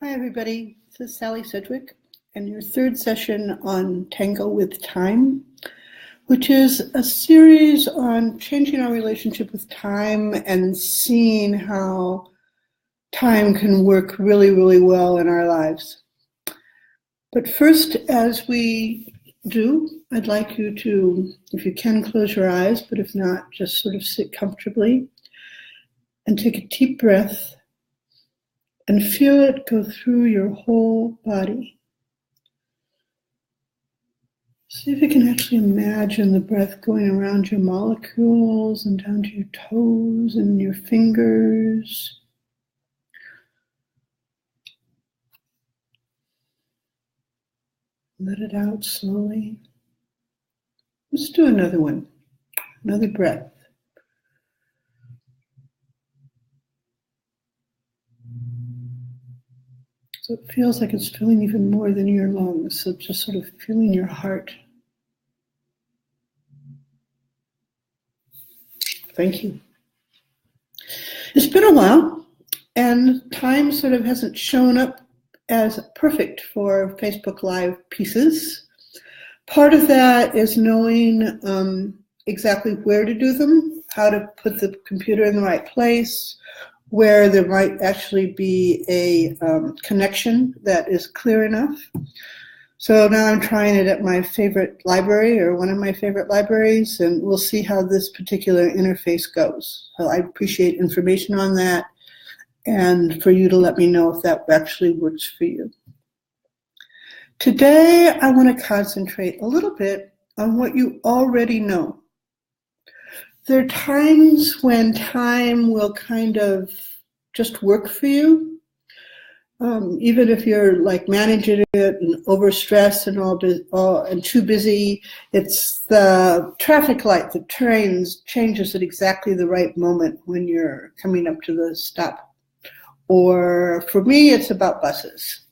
Hi, everybody. This is Sally Sedgwick and your third session on Tango with Time, which is a series on changing our relationship with time and seeing how time can work really, really well in our lives. But first, as we do, I'd like you to, if you can, close your eyes, but if not, just sort of sit comfortably and take a deep breath and feel it go through your whole body. See if you can actually imagine the breath going around your molecules and down to your toes and your fingers. Let it out slowly. Let's do another one, another breath. So it feels like it's filling even more than your lungs, so just sort of feeling your heart. Thank you. It's been a while, and time sort of hasn't shown up as perfect for Facebook Live pieces. Part of that is knowing exactly where to do them, how to put the computer in the right place, where there might actually be a connection that is clear enough. So now I'm trying it at my favorite library, or one of my favorite libraries, and we'll see how this particular interface goes. So I appreciate information on that, and for you to let me know if that actually works for you. Today, I want to concentrate a little bit on what you already know. There are times when time will kind of just work for you. Even if you're like managing it and overstressed and too busy, it's the traffic light that changes at exactly the right moment when you're coming up to the stop. Or for me, it's about buses.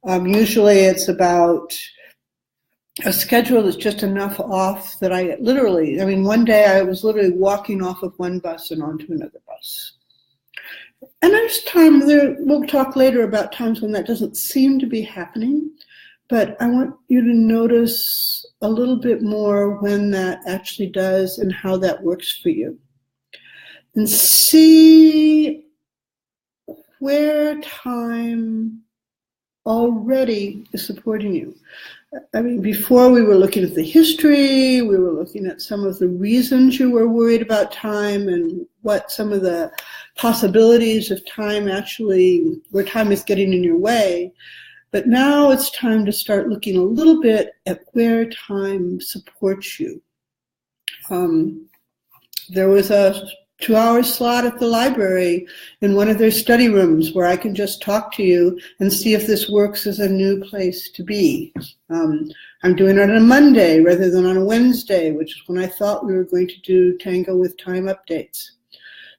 Usually it's about a schedule that's just enough off that one day I was literally walking off of one bus and onto another bus. And there's time there, we'll talk later about times when that doesn't seem to be happening, but I want you to notice a little bit more when that actually does and how that works for you. And see where time already is supporting you. Before we were looking at the history, we were looking at some of the reasons you were worried about time and what some of the possibilities of time where time is getting in your way. But now it's time to start looking a little bit at where time supports you. There was a 2-hour slot at the library in one of their study rooms where I can just talk to you and see if this works as a new place to be. I'm doing it on a Monday rather than on a Wednesday, which is when I thought we were going to do Tango with Time updates.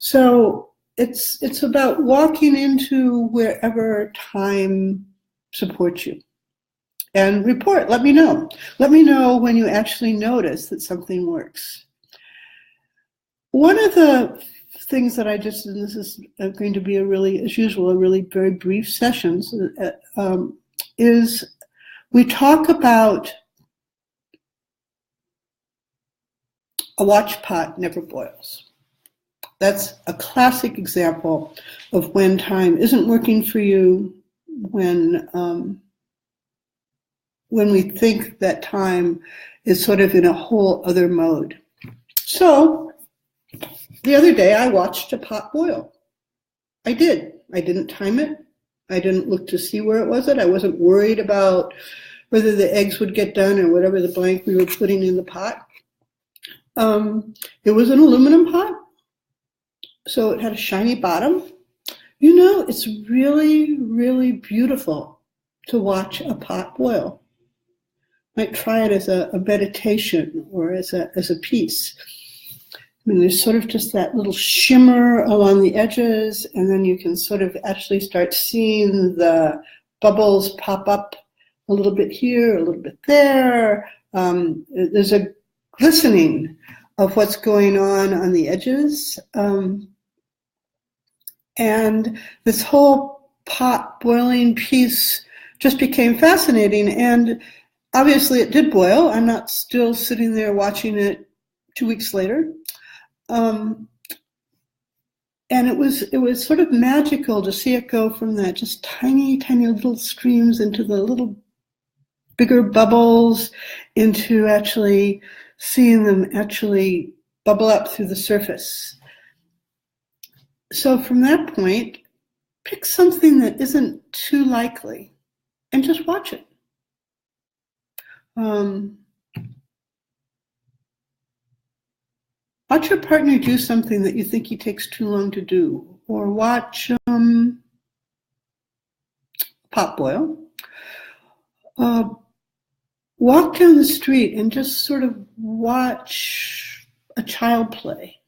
So it's about walking into wherever time supports you. And report, let me know. Let me know when you actually notice that something works. One of the things that and this is going to be as usual, a really very brief session, is we talk about a watch pot never boils. That's a classic example of when time isn't working for you, when we think that time is sort of in a whole other mode. So, the other day, I watched a pot boil. I did. I didn't time it. I didn't look to see where it was at. I wasn't worried about whether the eggs would get done or whatever the blank we were putting in the pot. It was an aluminum pot, so it had a shiny bottom. It's really, really beautiful to watch a pot boil. Might try it as a meditation or as a piece. There's sort of just that little shimmer along the edges, and then you can sort of actually start seeing the bubbles pop up a little bit here, a little bit there. There's a glistening of what's going on the edges. And this whole pot boiling piece just became fascinating. And obviously it did boil. I'm not still sitting there watching it 2 weeks later. And it was sort of magical to see it go from that just tiny, tiny little streams into the little bigger bubbles, into actually seeing them actually bubble up through the surface. So from that point, pick something that isn't too likely and just watch it. Watch your partner do something that you think he takes too long to do, or watch pot boil. Walk down the street and just sort of watch a child play,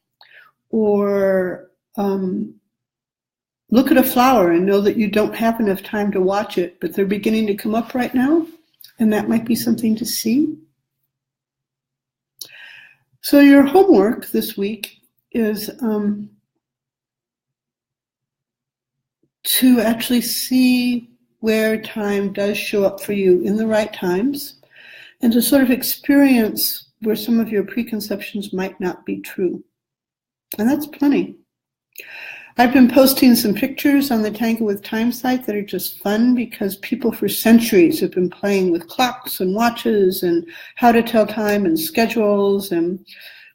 or look at a flower and know that you don't have enough time to watch it, but they're beginning to come up right now, and that might be something to see. So your homework this week is to actually see where time does show up for you in the right times, and to sort of experience where some of your preconceptions might not be true. And that's plenty. I've been posting some pictures on the Tango with Time site that are just fun, because people for centuries have been playing with clocks and watches and how to tell time and schedules. And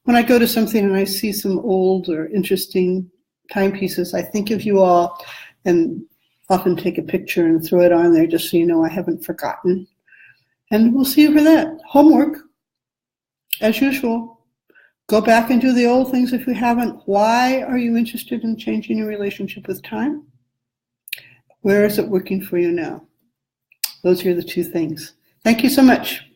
when I go to something and I see some old or interesting timepieces, I think of you all and often take a picture and throw it on there just so you know I haven't forgotten. And we'll see you for that. Homework, as usual. Go back and do the old things if you haven't. Why are you interested in changing your relationship with time? Where is it working for you now? Those are the two things. Thank you so much.